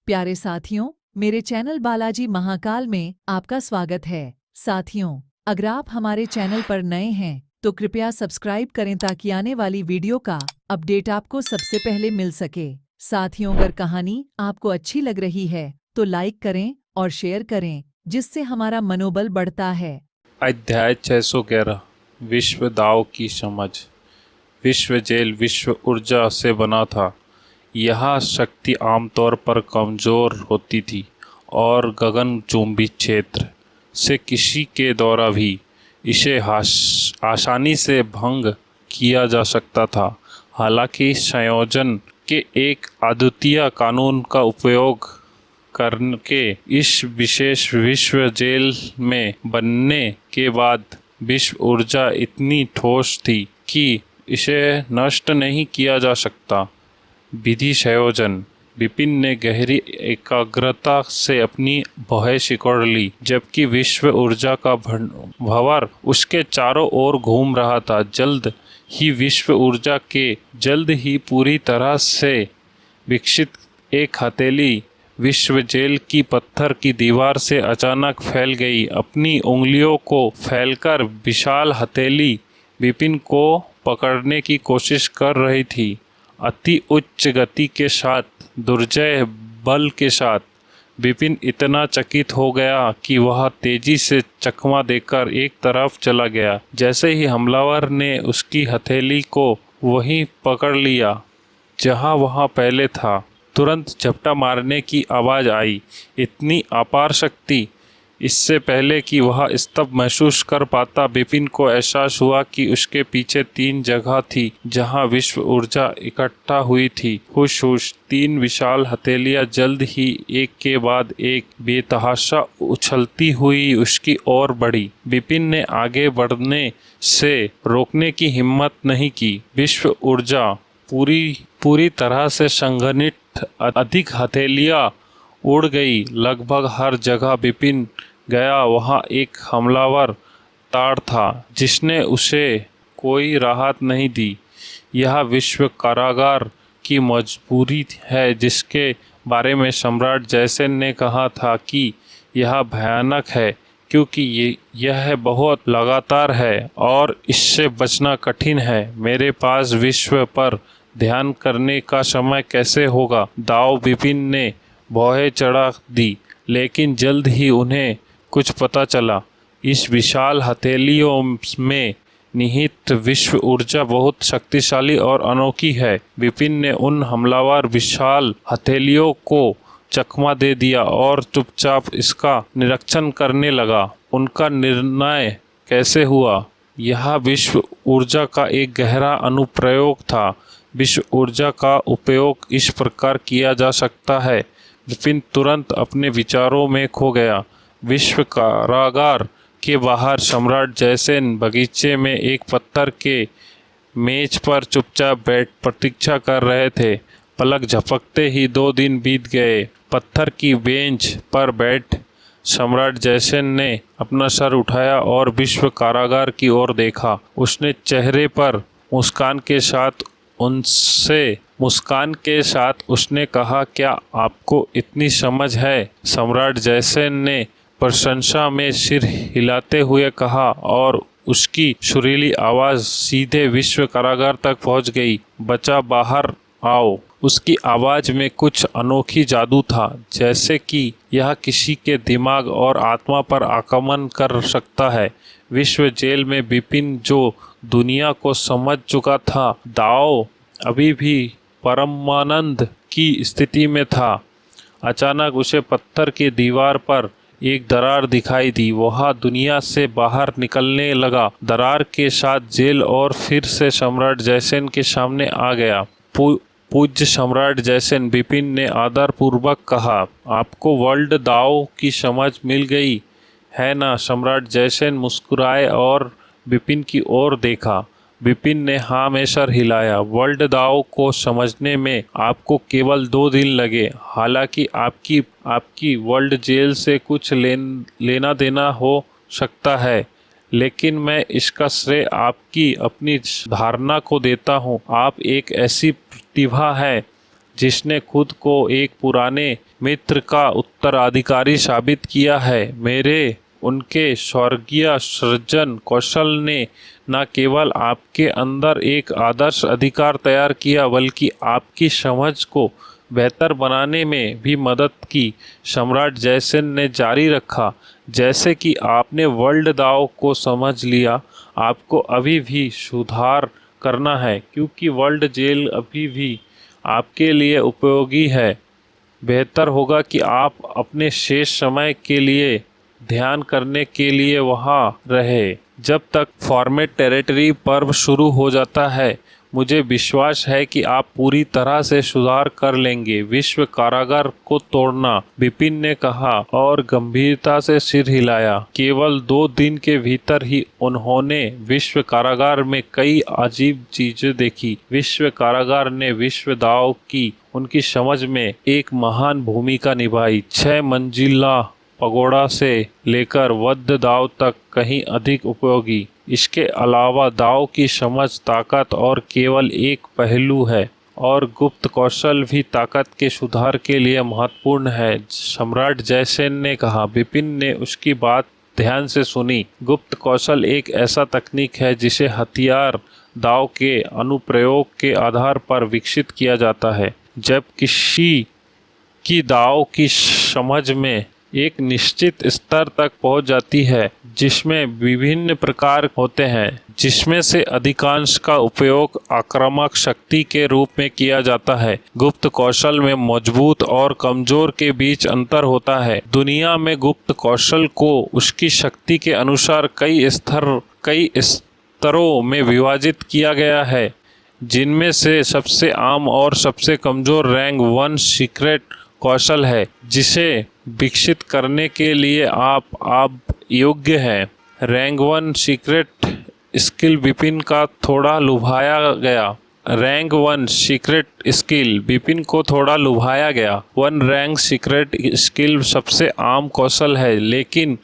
प्यारे साथियों, मेरे चैनल बालाजी महाकाल में आपका स्वागत है। साथियों, अगर आप हमारे चैनल पर नए हैं तो कृपया सब्सक्राइब करें ताकि आने वाली वीडियो का अपडेट आपको सबसे पहले मिल सके। साथियों, अगर कहानी आपको अच्छी लग रही है तो लाइक करें और शेयर करें, जिससे हमारा मनोबल बढ़ता है। अध्याय 611 विश्व दाव की समझ। विश्व जेल विश्व ऊर्जा से बना था। यह शक्ति आमतौर पर कमज़ोर होती थी और गगनचुंबी क्षेत्र से किसी के द्वारा भी इसे आसानी से भंग किया जा सकता था। हालांकि संयोजन के एक अद्वितीय कानून का उपयोग करके इस विशेष विश्व जेल में बनने के बाद विश्व ऊर्जा इतनी ठोस थी कि इसे नष्ट नहीं किया जा सकता। विधि संयोजन। विपिन ने गहरी एकाग्रता से अपनी भौहें सिकोड़ ली, जबकि विश्व ऊर्जा का भंवर उसके चारों ओर घूम रहा था। जल्द ही विश्व ऊर्जा के जल्द ही पूरी तरह से विकसित एक हथेली विश्व जेल की पत्थर की दीवार से अचानक फैल गई। अपनी उंगलियों को फैलकर विशाल हथेली विपिन को पकड़ने की कोशिश कर रही थी। अति उच्च गति के साथ, दुर्जय बल के साथ विपिन इतना चकित हो गया कि वह तेजी से चकमा देकर एक तरफ चला गया। जैसे ही हमलावर ने उसकी हथेली को वहीं पकड़ लिया जहां वह पहले था, तुरंत झपटा मारने की आवाज़ आई। इतनी अपार शक्ति! इससे पहले कि वह स्तब्ध महसूस कर पाता, विपिन को एहसास हुआ कि उसके पीछे 3 जगह थी जहां विश्व ऊर्जा इकट्ठा हुई थी। हुश तीन विशाल हथेलियां जल्द ही एक के बाद एक बेतहाशा उछलती हुई उसकी ओर बढ़ी। विपिन ने आगे बढ़ने से रोकने की हिम्मत नहीं की। विश्व ऊर्जा पूरी तरह से संघनित, अधिक हथेलियां उड़ गई। लगभग हर जगह विपिन गया वहां एक हमलावर ताड़ था जिसने उसे कोई राहत नहीं दी। यह विश्व कारागार की मजबूरी है, जिसके बारे में सम्राट जयसेन ने कहा था कि यह भयानक है क्योंकि यह बहुत लगातार है और इससे बचना कठिन है। मेरे पास विश्व पर ध्यान करने का समय कैसे होगा? दाव विपिन ने भौहें चढ़ा दी, लेकिन जल्द ही उन्हें कुछ पता चला। इस विशाल हथेलियों में निहित विश्व ऊर्जा बहुत शक्तिशाली और अनोखी है। विपिन ने उन हमलावर विशाल हथेलियों को चकमा दे दिया और चुपचाप इसका निरीक्षण करने लगा। उनका निर्णय कैसे हुआ? यह विश्व ऊर्जा का एक गहरा अनुप्रयोग था। विश्व ऊर्जा का उपयोग इस प्रकार किया जा सकता है। विपिन तुरंत अपने विचारों में खो गया। विश्व कारागार के बाहर सम्राट जयसेन बगीचे में एक पत्थर के मेज पर चुपचाप बैठ प्रतीक्षा कर रहे थे। पलक झपकते ही 2 दिन बीत गए। पत्थर की बेंच पर बैठ सम्राट जयसेन ने अपना सर उठाया और विश्व कारागार की ओर देखा। उसने चेहरे पर मुस्कान के साथ उसने कहा, क्या आपको इतनी समझ है? सम्राट जयसेन ने प्रशंसा में सिर हिलाते हुए कहा और उसकी सुरीली आवाज़ सीधे विश्व कारागार तक पहुंच गई। बच्चा, बाहर आओ। उसकी आवाज़ में कुछ अनोखी जादू था, जैसे कि यह किसी के दिमाग और आत्मा पर आक्रमण कर सकता है। विश्व जेल में विपिन जो दुनिया को समझ चुका था, दाव अभी भी परमानंद की स्थिति में था। अचानक उसे पत्थर की दीवार पर एक दरार दिखाई दी। वह दुनिया से बाहर निकलने लगा। दरार के साथ जेल और फिर से सम्राट जयसेन के सामने आ गया। पूज्य सम्राट जयसेन, विपिन ने आदरपूर्वक कहा, आपको वर्ल्ड दाव की समझ मिल गई है ना? सम्राट जयसेन मुस्कुराए और विपिन की ओर देखा। विपिन ने हाँ में सर हिलाया। वर्ल्ड दाव को समझने में आपको केवल 2 दिन लगे। हालांकि आपकी वर्ल्ड जेल से कुछ लेना देना हो सकता है, लेकिन मैं इसका श्रेय आपकी अपनी धारणा को देता हूँ। आप एक ऐसी प्रतिभा है जिसने खुद को एक पुराने मित्र का उत्तराधिकारी साबित किया है। मेरे उनके स्वर्गीय सृजन कौशल ने न केवल आपके अंदर एक आदर्श अधिकार तैयार किया बल्कि आपकी समझ को बेहतर बनाने में भी मदद की। सम्राट जयसेन ने जारी रखा, जैसे कि आपने वर्ल्ड दाव को समझ लिया, आपको अभी भी सुधार करना है, क्योंकि वर्ल्ड जेल अभी भी आपके लिए उपयोगी है। बेहतर होगा कि आप अपने शेष समय के लिए ध्यान करने के लिए वहाँ रहे। जब तक फॉर्मेट टेरिटरी पर्व शुरू हो जाता है, मुझे विश्वास है कि आप पूरी तरह से सुधार कर लेंगे। विश्व कारागार को तोड़ना, विपिन ने कहा और गंभीरता से सिर हिलाया। केवल 2 दिन के भीतर ही उन्होंने विश्व कारागार में कई अजीब चीजें देखी। विश्व कारागार ने विश्व दाव की उनकी समझ में एक महान भूमिका निभाई। 6 मंजिला पगोड़ा से लेकर वध दाव तक कहीं अधिक उपयोगी। इसके अलावा दाव की समझ ताकत और केवल एक पहलू है, और गुप्त कौशल भी ताकत के सुधार के लिए महत्वपूर्ण है, सम्राट जयसेन ने कहा। विपिन ने उसकी बात ध्यान से सुनी। गुप्त कौशल एक ऐसा तकनीक है जिसे हथियार दाव के अनुप्रयोग के आधार पर विकसित किया जाता है। जब किसी की दाव की समझ में एक निश्चित स्तर तक पहुंच जाती है, जिसमें विभिन्न प्रकार होते हैं, जिसमें से अधिकांश का उपयोग आक्रामक शक्ति के रूप में किया जाता है। गुप्त कौशल में मजबूत और कमजोर के बीच अंतर होता है। दुनिया में गुप्त कौशल को उसकी शक्ति के अनुसार कई स्तरों में विभाजित किया गया है, जिनमें से सबसे आम और सबसे कमजोर रैंक 1 सीक्रेट कौशल है, जिसे विकसित करने के लिए आप योग्य हैं। रैंक 1 सीक्रेट स्किल विपिन का थोड़ा लुभाया गया। रैंक 1 सीक्रेट स्किल विपिन को थोड़ा लुभाया गया। 1 रैंक सीक्रेट स्किल सबसे आम कौशल है, लेकिन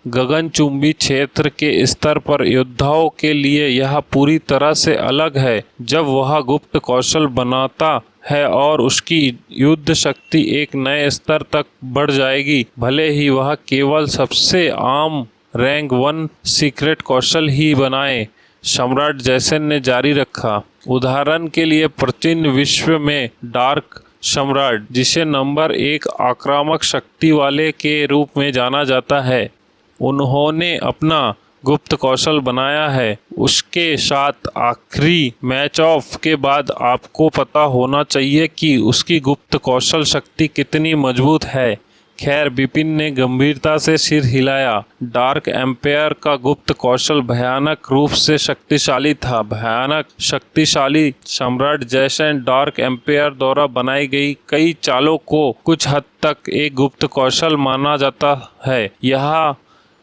गगनचुंबी क्षेत्र के स्तर पर योद्धाओं के लिए यह पूरी तरह से अलग है। जब वह गुप्त कौशल बनाता है और उसकी युद्ध शक्ति एक नए स्तर तक बढ़ जाएगी, भले ही वह केवल सबसे आम रैंक 1 सीक्रेट कौशल ही बनाए, सम्राट जयसेन ने जारी रखा। उदाहरण के लिए प्राचीन विश्व में डार्क सम्राट, जिसे नंबर 1 आक्रामक शक्ति वाले के रूप में जाना जाता है, उन्होंने अपना गुप्त कौशल बनाया है। उसके साथ आखिरी मैच ऑफ के बाद आपको पता होना चाहिए कि उसकी गुप्त कौशल शक्ति कितनी मजबूत है। खैर, विपिन ने गंभीरता से सिर हिलाया। डार्क एम्पायर का गुप्त कौशल भयानक रूप से शक्तिशाली था। भयानक शक्तिशाली सम्राट जयसेन डार्क एम्पायर द्वारा बनाई गई कई चालों को कुछ हद तक एक गुप्त कौशल माना जाता है। यह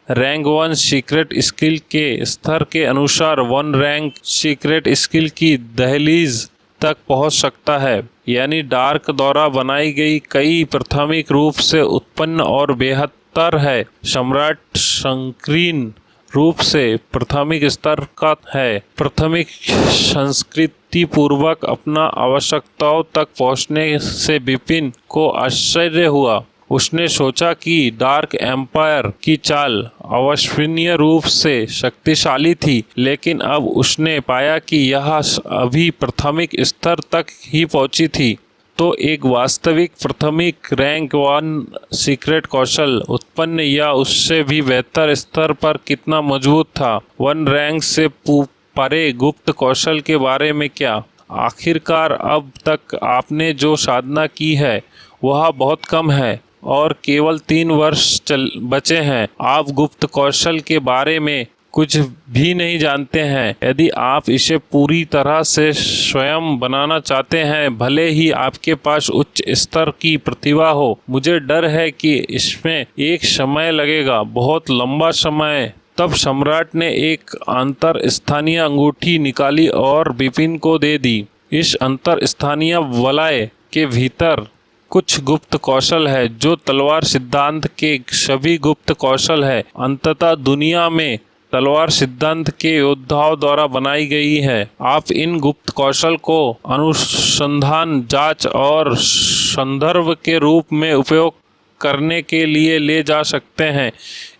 रैंक 1 सीक्रेट स्किल के स्तर के अनुसार 1 रैंक सीक्रेट स्किल की दहलीज तक पहुंच सकता है, यानी डार्क द्वारा बनाई गई कई प्राथमिक रूप से उत्पन्न और बेहतर है। सम्राट संकीर्ण रूप से प्राथमिक स्तर का है। प्राथमिक संस्कृति पूर्वक अपना आवश्यकताओं तक पहुंचने से विपिन को आश्चर्य हुआ। उसने सोचा कि डार्क एम्पायर की चाल अविश्वसनीय रूप से शक्तिशाली थी, लेकिन अब उसने पाया कि यह अभी प्राथमिक स्तर तक ही पहुंची थी। तो एक वास्तविक प्राथमिक रैंक 1 सीक्रेट कौशल उत्पन्न या उससे भी बेहतर स्तर पर कितना मजबूत था। 1 रैंक से परे गुप्त कौशल के बारे में क्या? आखिरकार अब तक आपने जो साधना की है वह बहुत कम है और केवल 3 वर्ष बचे हैं। आप गुप्त कौशल के बारे में कुछ भी नहीं जानते हैं। यदि आप इसे पूरी तरह से स्वयं बनाना चाहते हैं, भले ही आपके पास उच्च स्तर की प्रतिभा हो, मुझे डर है कि इसमें एक समय लगेगा, बहुत लंबा समय। तब सम्राट ने एक अंतर स्थानीय अंगूठी निकाली और विपिन को दे दी। इस अंतर स्थानीय वलय के भीतर कुछ गुप्त कौशल है जो तलवार सिद्धांत के सभी गुप्त कौशल है। अंततः दुनिया में तलवार सिद्धांत के योद्धाओं द्वारा बनाई गई है। आप इन गुप्त कौशल को अनुसंधान, जांच और संदर्भ के रूप में उपयोग करने के लिए ले जा सकते हैं।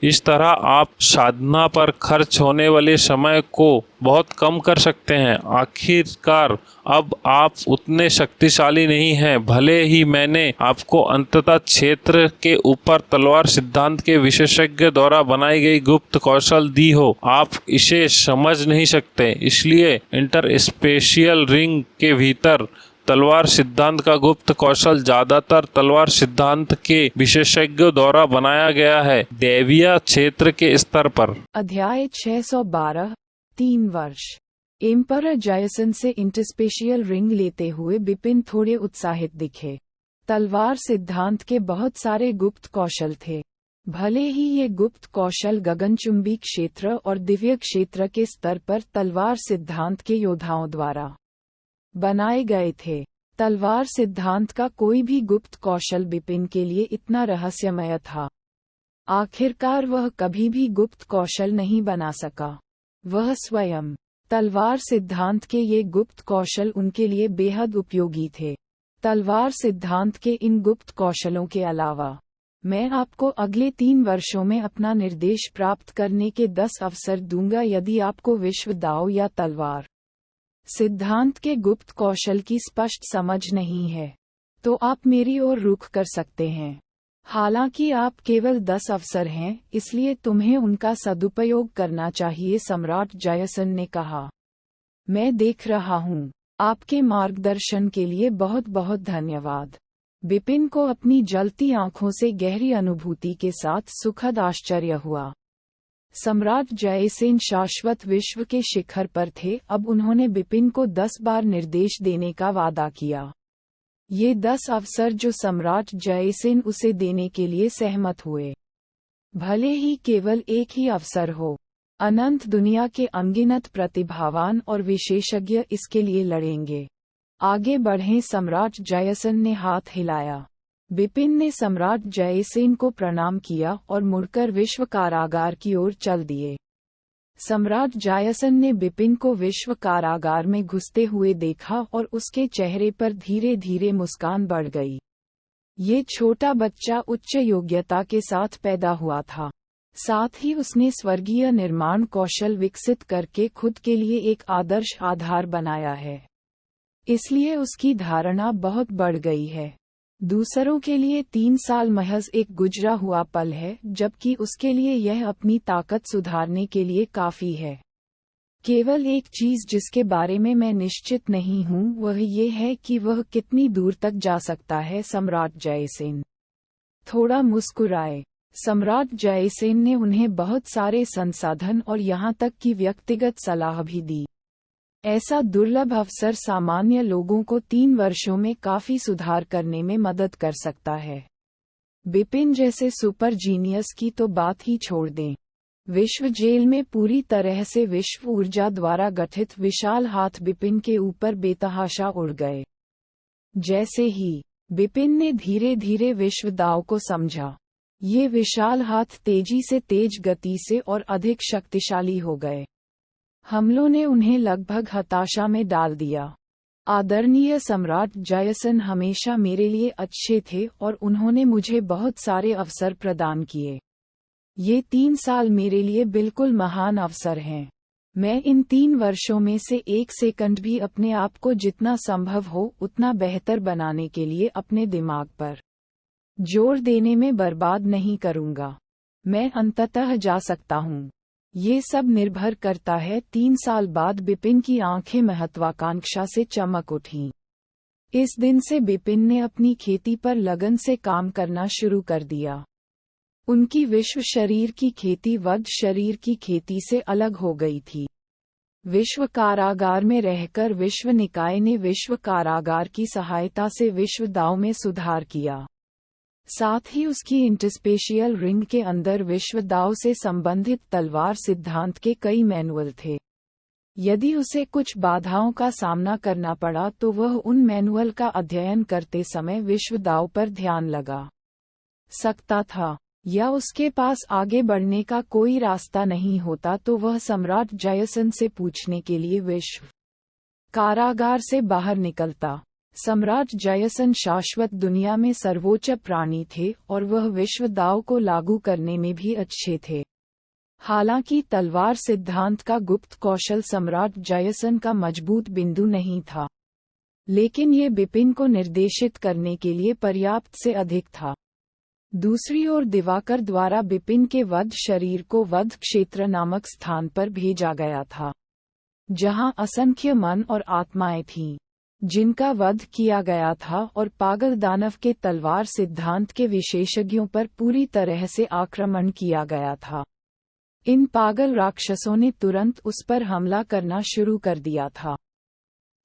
इस तरह आप साधना पर खर्च होने वाले समय को बहुत कम कर सकते हैं। आखिरकार अब आप उतने शक्तिशाली नहीं हैं। भले ही मैंने आपको अंततः क्षेत्र के ऊपर तलवार सिद्धांत के विशेषज्ञ द्वारा बनाई गई गुप्त कौशल दी हो, आप इसे समझ नहीं सकते। इसलिए इंटरस्पेशियल रिंग के भीतर तलवार सिद्धांत का गुप्त कौशल ज्यादातर तलवार सिद्धांत के विशेषज्ञों द्वारा बनाया गया है, दैवीय क्षेत्र के स्तर पर। अध्याय 612 3 वर्ष। एम्परर जायसन से इंटरस्पेशियल रिंग लेते हुए बिपिन थोड़े उत्साहित दिखे। तलवार सिद्धांत के बहुत सारे गुप्त कौशल थे। भले ही ये गुप्त कौशल गगनचुंबी क्षेत्र और दिव्य क्षेत्र के स्तर पर तलवार सिद्धांत के योद्धाओं द्वारा बनाए गए थे, तलवार सिद्धांत का कोई भी गुप्त कौशल बिपिन के लिए इतना रहस्यमय था। आखिरकार वह कभी भी गुप्त कौशल नहीं बना सका। वह स्वयं तलवार सिद्धांत के ये गुप्त कौशल उनके लिए बेहद उपयोगी थे। तलवार सिद्धांत के इन गुप्त कौशलों के अलावा मैं आपको अगले 3 वर्षों में अपना निर्देश प्राप्त करने के 10 अवसर दूंगा। यदि आपको विश्व दाव या तलवार सिद्धांत के गुप्त कौशल की स्पष्ट समझ नहीं है तो आप मेरी ओर रुख कर सकते हैं। हालांकि आप केवल 10 अवसर हैं, इसलिए तुम्हें उनका सदुपयोग करना चाहिए, सम्राट जायसन ने कहा। मैं देख रहा हूँ। आपके मार्गदर्शन के लिए बहुत बहुत धन्यवाद। बिपिन को अपनी जलती आंखों से गहरी अनुभूति के साथ सुखद आश्चर्य हुआ। सम्राट जयसेन शाश्वत विश्व के शिखर पर थे। अब उन्होंने बिपिन को 10 बार निर्देश देने का वादा किया। ये 10 अवसर जो सम्राट जयसेन उसे देने के लिए सहमत हुए, भले ही केवल एक ही अवसर हो, अनंत दुनिया के अनगिनत प्रतिभावान और विशेषज्ञ इसके लिए लड़ेंगे। आगे बढ़ें। सम्राट जयसेन ने हाथ हिलाया। बिपिन ने सम्राट जयसेन को प्रणाम किया और मुड़कर विश्व कारागार की ओर चल दिए। सम्राट जयसेन ने बिपिन को विश्व कारागार में घुसते हुए देखा और उसके चेहरे पर धीरे धीरे मुस्कान बढ़ गई। ये छोटा बच्चा उच्च योग्यता के साथ पैदा हुआ था। साथ ही उसने स्वर्गीय निर्माण कौशल विकसित करके खुद के लिए एक आदर्श आधार बनाया है, इसलिए उसकी धारणा बहुत बढ़ गई है। दूसरों के लिए 3 साल महज एक गुजरा हुआ पल है, जबकि उसके लिए यह अपनी ताकत सुधारने के लिए काफी है। केवल एक चीज जिसके बारे में मैं निश्चित नहीं हूँ वह ये है कि वह कितनी दूर तक जा सकता है। सम्राट जयसेन थोड़ा मुस्कुराए। सम्राट जयसेन ने उन्हें बहुत सारे संसाधन और यहाँ तक कि व्यक्तिगत सलाह भी दी। ऐसा दुर्लभ अवसर सामान्य लोगों को 3 वर्षों में काफी सुधार करने में मदद कर सकता है। बिपिन जैसे सुपर जीनियस की तो बात ही छोड़ दें। विश्व जेल में पूरी तरह से विश्व ऊर्जा द्वारा गठित विशाल हाथ बिपिन के ऊपर बेतहाशा उड़ गए। जैसे ही बिपिन ने धीरे धीरे विश्व दाव को समझा, ये विशाल हाथ तेजी से तेज गति से और अधिक शक्तिशाली हो गए। हमलों ने उन्हें लगभग हताशा में डाल दिया। आदरणीय सम्राट जयसेन हमेशा मेरे लिए अच्छे थे और उन्होंने मुझे बहुत सारे अवसर प्रदान किए। ये 3 साल मेरे लिए बिल्कुल महान अवसर हैं। मैं इन 3 वर्षों में से 1 सेकंड भी अपने आप को जितना संभव हो उतना बेहतर बनाने के लिए अपने दिमाग पर जोर देने में बर्बाद नहीं करूंगा। मैं अंततः जा सकता हूँ। ये सब निर्भर करता है। 3 साल बाद बिपिन की आंखें महत्वाकांक्षा से चमक उठीं। इस दिन से बिपिन ने अपनी खेती पर लगन से काम करना शुरू कर दिया। उनकी विश्व शरीर की खेती वध शरीर की खेती से अलग हो गई थी। विश्व कारागार में रहकर विश्व निकाय ने विश्व कारागार की सहायता से विश्व दाव में सुधार किया। साथ ही उसकी इंटरस्पेशियल रिंग के अंदर विश्व दाव से संबंधित तलवार सिद्धांत के कई मैनुअल थे। यदि उसे कुछ बाधाओं का सामना करना पड़ा तो वह उन मैनुअल का अध्ययन करते समय विश्व दाव पर ध्यान लगा सकता था। या उसके पास आगे बढ़ने का कोई रास्ता नहीं होता तो वह सम्राट जयसन से पूछने के लिए विश्व कारागार से बाहर निकलता। सम्राट जयसन शाश्वत दुनिया में सर्वोच्च प्राणी थे और वह विश्व दाव को लागू करने में भी अच्छे थे। हालांकि तलवार सिद्धांत का गुप्त कौशल सम्राट जयसन का मजबूत बिंदु नहीं था, लेकिन ये बिपिन को निर्देशित करने के लिए पर्याप्त से अधिक था। दूसरी ओर दिवाकर द्वारा बिपिन के वध शरीर को वध क्षेत्र नामक स्थान पर भेजा गया था, जहां असंख्य मन और आत्माएं थीं, जिनका वध किया गया था, और पागल दानव के तलवार सिद्धांत के विशेषज्ञों पर पूरी तरह से आक्रमण किया गया था। इन पागल राक्षसों ने तुरंत उस पर हमला करना शुरू कर दिया था।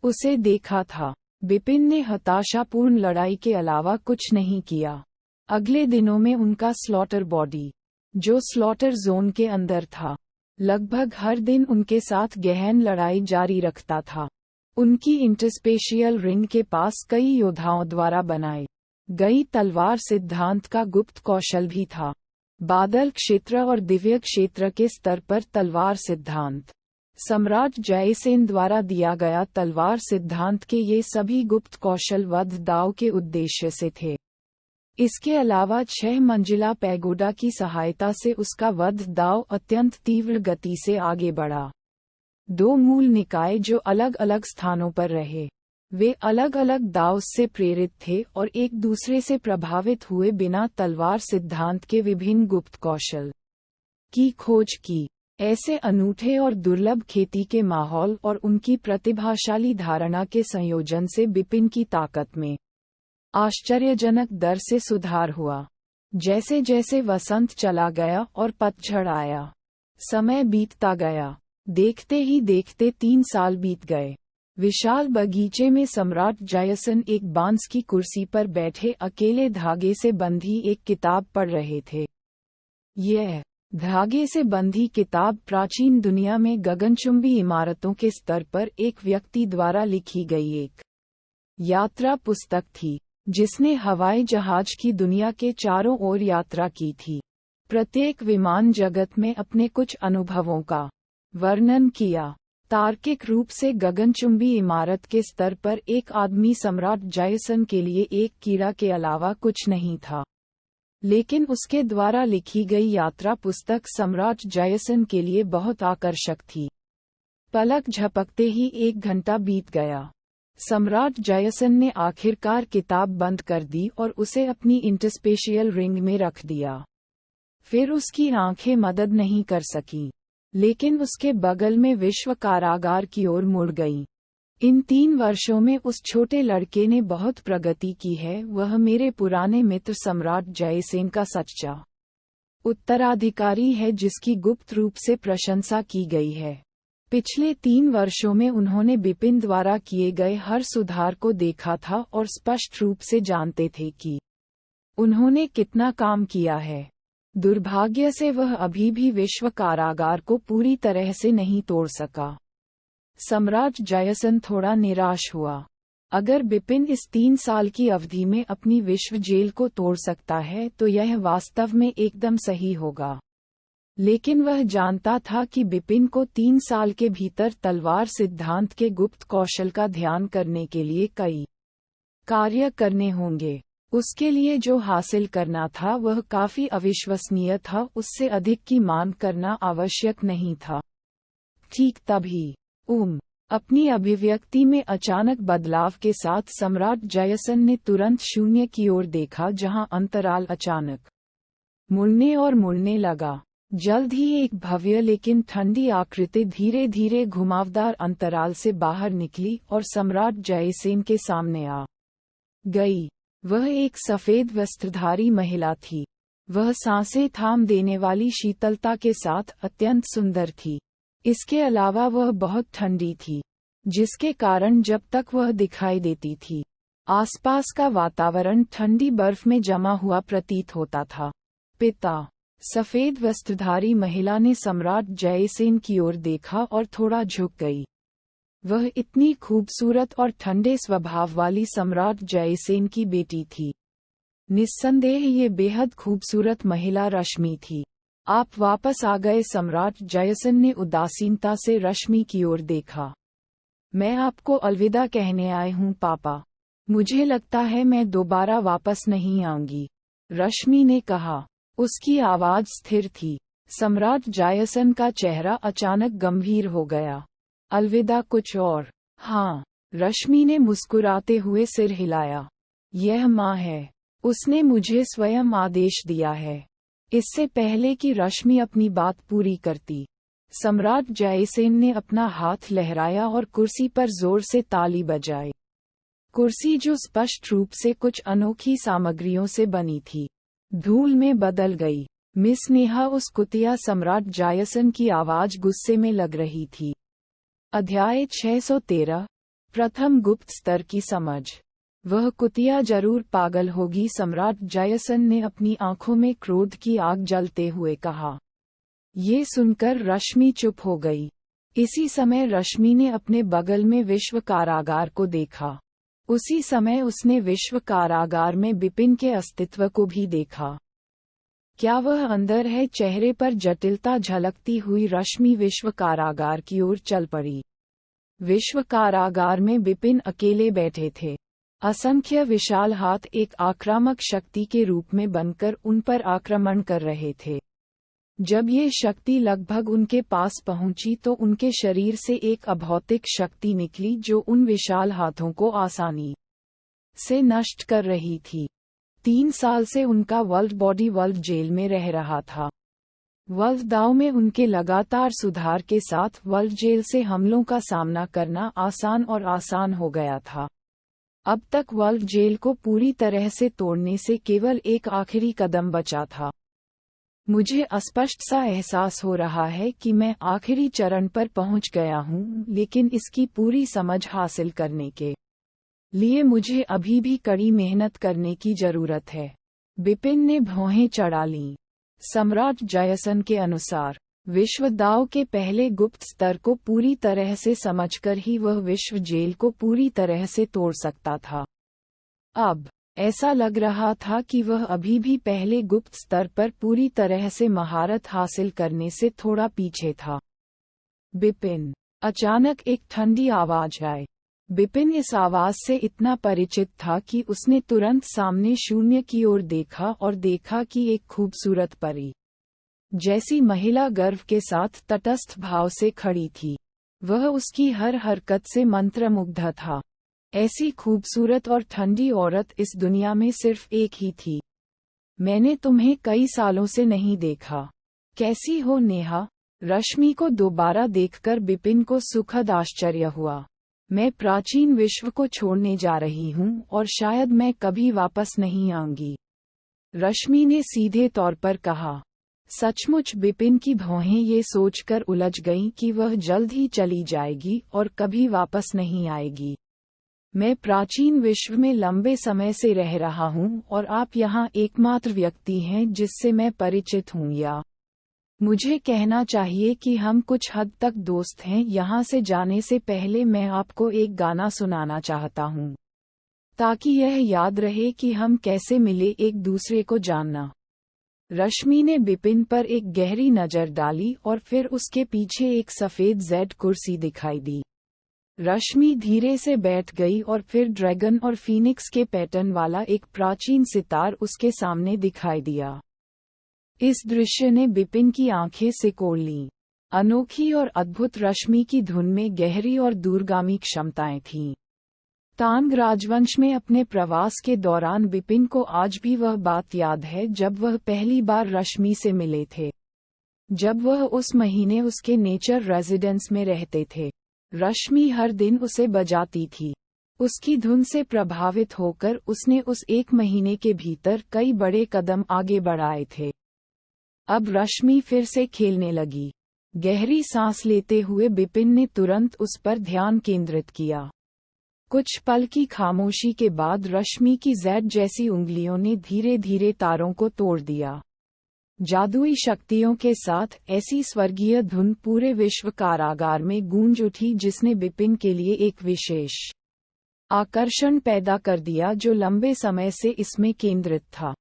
उसे देखा था। बिपिन ने हताशापूर्ण लड़ाई के अलावा कुछ नहीं किया। अगले दिनों में उनका स्लॉटर बॉडी, जो स्लॉटर जोन के अंदर था, लगभग हर दिन उनके साथ गहन लड़ाई जारी रखता था। उनकी इंटरस्पेशियल रिंग के पास कई योद्धाओं द्वारा बनाई गई तलवार सिद्धांत का गुप्त कौशल भी था। बादल क्षेत्र और दिव्य क्षेत्र के स्तर पर तलवार सिद्धांत, सम्राट जयसेन द्वारा दिया गया तलवार सिद्धांत के ये सभी गुप्त कौशल वध दाव के उद्देश्य से थे। इसके अलावा 6 मंजिला पैगोडा की सहायता से उसका वध दाव अत्यंत तीव्र गति से आगे बढ़ा। 2 मूल निकाय जो अलग अलग स्थानों पर रहे, वे अलग अलग दाव से प्रेरित थे और एक दूसरे से प्रभावित हुए बिना तलवार सिद्धांत के विभिन्न गुप्त कौशल की खोज की। ऐसे अनूठे और दुर्लभ खेती के माहौल और उनकी प्रतिभाशाली धारणा के संयोजन से बिपिन की ताकत में आश्चर्यजनक दर से सुधार हुआ। जैसे जैसे वसंत चला गया और पतझड़ आया, समय बीतता गया। देखते ही देखते 3 साल बीत गए। विशाल बगीचे में सम्राट जयसन एक बांस की कुर्सी पर बैठे अकेले धागे से बंधी एक किताब पढ़ रहे थे। यह धागे से बंधी किताब प्राचीन दुनिया में गगनचुंबी इमारतों के स्तर पर एक व्यक्ति द्वारा लिखी गई एक यात्रा पुस्तक थी, जिसने हवाई जहाज की दुनिया के चारों ओर यात्रा की थी। प्रत्येक विमान जगत में अपने कुछ अनुभवों का वर्णन किया। तार्किक रूप से गगनचुंबी इमारत के स्तर पर एक आदमी सम्राट जयसन के लिए एक कीड़ा के अलावा कुछ नहीं था, लेकिन उसके द्वारा लिखी गई यात्रा पुस्तक सम्राट जयसन के लिए बहुत आकर्षक थी। पलक झपकते ही 1 घंटा बीत गया। सम्राट जयसन ने आखिरकार किताब बंद कर दी और उसे अपनी इंटरस्पेशियल रिंग में रख दिया। फिर उसकी आंखें मदद नहीं कर सकीं, लेकिन उसके बगल में विश्व कारागार की ओर मुड़ गईं। इन 3 वर्षों में उस छोटे लड़के ने बहुत प्रगति की है। वह मेरे पुराने मित्र सम्राट जयसेन का सच्चा उत्तराधिकारी है, जिसकी गुप्त रूप से प्रशंसा की गई है। पिछले 3 वर्षों में उन्होंने बिपिन द्वारा किए गए हर सुधार को देखा था और स्पष्ट रूप से जानते थे कि उन्होंने कितना काम किया है। दुर्भाग्य से वह अभी भी विश्व कारागार को पूरी तरह से नहीं तोड़ सका। सम्राट जयसन थोड़ा निराश हुआ। अगर बिपिन इस 3 साल की अवधि में अपनी विश्व जेल को तोड़ सकता है तो यह वास्तव में एकदम सही होगा। लेकिन वह जानता था कि बिपिन को 3 साल के भीतर तलवार सिद्धांत के गुप्त कौशल का ध्यान करने के लिए कई कार्य करने होंगे। उसके लिए जो हासिल करना था वह काफी अविश्वसनीय था, उससे अधिक की मांग करना आवश्यक नहीं था। ठीक तभी अपनी अभिव्यक्ति में अचानक बदलाव के साथ सम्राट जयसन ने तुरंत शून्य की ओर देखा, जहां अंतराल अचानक मुड़ने और मुड़ने लगा। जल्द ही एक भव्य लेकिन ठंडी आकृति धीरे धीरे घुमावदार अंतराल से बाहर निकली और सम्राट जयसेन के सामने आ गई। वह एक सफेद वस्त्रधारी महिला थी। वह सांसें थाम देने वाली शीतलता के साथ अत्यंत सुंदर थी। इसके अलावा वह बहुत ठंडी थी, जिसके कारण जब तक वह दिखाई देती थी, आसपास का वातावरण ठंडी बर्फ में जमा हुआ प्रतीत होता था। पिता, सफेद वस्त्रधारी महिला ने सम्राट जयसेन की ओर देखा और थोड़ा झुक गई। वह इतनी खूबसूरत और ठंडे स्वभाव वाली सम्राट जयसेन की बेटी थी। निस्संदेह ये बेहद खूबसूरत महिला रश्मि थी। आप वापस आ गए? सम्राट जयसन ने उदासीनता से रश्मि की ओर देखा। मैं आपको अलविदा कहने आया हूँ पापा। मुझे लगता है मैं दोबारा वापस नहीं आऊंगी, रश्मि ने कहा। उसकी आवाज स्थिर थी। सम्राट जयसन का चेहरा अचानक गंभीर हो गया। अलविदा कुछ और? हाँ, रश्मि ने मुस्कुराते हुए सिर हिलाया। यह माँ है। उसने मुझे स्वयं आदेश दिया है। इससे पहले कि रश्मि अपनी बात पूरी करती, सम्राट जयसेन ने अपना हाथ लहराया और कुर्सी पर जोर से ताली बजाई। कुर्सी जो स्पष्ट रूप से कुछ अनोखी सामग्रियों से बनी थी, धूल में बदल गई। मिस नेहा, उस कुतिया सम्राट जयसन की आवाज गुस्से में लग रही थी। अध्याय 613 प्रथम गुप्त स्तर की समझ। वह कुतिया जरूर पागल होगी, सम्राट जयसन ने अपनी आंखों में क्रोध की आग जलते हुए कहा। ये सुनकर रश्मि चुप हो गई। इसी समय रश्मि ने अपने बगल में विश्व कारागार को देखा। उसी समय उसने विश्व कारागार में बिपिन के अस्तित्व को भी देखा। क्या वह अंदर है? चेहरे पर जटिलता झलकती हुई रश्मि विश्व कारागार की ओर चल पड़ी। विश्व कारागार में बिपिन अकेले बैठे थे। असंख्य विशाल हाथ एक आक्रामक शक्ति के रूप में बनकर उन पर आक्रमण कर रहे थे। जब ये शक्ति लगभग उनके पास पहुंची तो उनके शरीर से एक अभौतिक शक्ति निकली जो उन विशाल हाथों को आसानी से नष्ट कर रही थी। 3 साल से उनका वर्ल्ड बॉडी वर्ल्ड जेल में रह रहा था। वर्ल्ड दाव में उनके लगातार सुधार के साथ वर्ल्ड जेल से हमलों का सामना करना आसान और आसान हो गया था। अब तक वर्ल्ड जेल को पूरी तरह से तोड़ने से केवल एक आखिरी कदम बचा था। मुझे अस्पष्ट सा एहसास हो रहा है कि मैं आखिरी चरण पर पहुंच गया हूं, लेकिन इसकी पूरी समझ हासिल करने के लिए मुझे अभी भी कड़ी मेहनत करने की जरूरत है। बिपिन ने भौहें चढ़ा लीं। सम्राट जयसन के अनुसार विश्व दाव के पहले गुप्त स्तर को पूरी तरह से समझकर ही वह विश्व जेल को पूरी तरह से तोड़ सकता था। अब ऐसा लग रहा था कि वह अभी भी पहले गुप्त स्तर पर पूरी तरह से महारत हासिल करने से थोड़ा पीछे था। बिपिन, अचानक एक ठंडी आवाज आई। बिपिन इस आवाज से इतना परिचित था कि उसने तुरंत सामने शून्य की ओर देखा और देखा कि एक खूबसूरत परी जैसी महिला गर्व के साथ तटस्थ भाव से खड़ी थी। वह उसकी हर हरकत से मंत्रमुग्ध था। ऐसी खूबसूरत और ठंडी औरत इस दुनिया में सिर्फ एक ही थी। मैंने तुम्हें कई सालों से नहीं देखा। कैसी हो नेहा? रश्मि को दोबारा देखकर बिपिन को सुखद आश्चर्य हुआ। मैं प्राचीन विश्व को छोड़ने जा रही हूँ और शायद मैं कभी वापस नहीं आऊंगी, रश्मि ने सीधे तौर पर कहा। सचमुच? बिपिन की भौहें ये सोचकर उलझ गईं कि वह जल्द ही चली जाएगी और कभी वापस नहीं आएगी। मैं प्राचीन विश्व में लंबे समय से रह रहा हूँ और आप यहाँ एकमात्र व्यक्ति हैं जिससे मैं परिचित हूँ, या मुझे कहना चाहिए कि हम कुछ हद तक दोस्त हैं। यहाँ से जाने से पहले मैं आपको एक गाना सुनाना चाहता हूँ, ताकि यह याद रहे कि हम कैसे मिले, एक दूसरे को जानना। रश्मि ने बिपिन पर एक गहरी नजर डाली और फिर उसके पीछे एक सफेद जेड कुर्सी दिखाई दी। रश्मि धीरे से बैठ गई और फिर ड्रैगन और फीनिक्स के पैटर्न वाला एक प्राचीन सितार उसके सामने दिखाई दिया। इस दृश्य ने बिपिन की आंखें सिकोड़ लीं। अनोखी और अद्भुत रश्मि की धुन में गहरी और दूरगामी क्षमताएं थीं। तांग राजवंश में अपने प्रवास के दौरान बिपिन को आज भी वह बात याद है जब वह पहली बार रश्मि से मिले थे। जब वह उस महीने उसके नेचर रेजिडेंस में रहते थे, रश्मि हर दिन उसे बजाती थी। उसकी धुन से प्रभावित होकर उसने उस एक महीने के भीतर कई बड़े कदम आगे बढ़ाए थे। अब रश्मि फिर से खेलने लगी। गहरी सांस लेते हुए बिपिन ने तुरंत उस पर ध्यान केंद्रित किया। कुछ पल की खामोशी के बाद रश्मि की जेड जैसी उंगलियों ने धीरे धीरे तारों को तोड़ दिया। जादुई शक्तियों के साथ ऐसी स्वर्गीय धुन पूरे विश्व कारागार में गूंज उठी जिसने बिपिन के लिए एक विशेष आकर्षण पैदा कर दिया जो लंबे समय से इसमें केंद्रित था।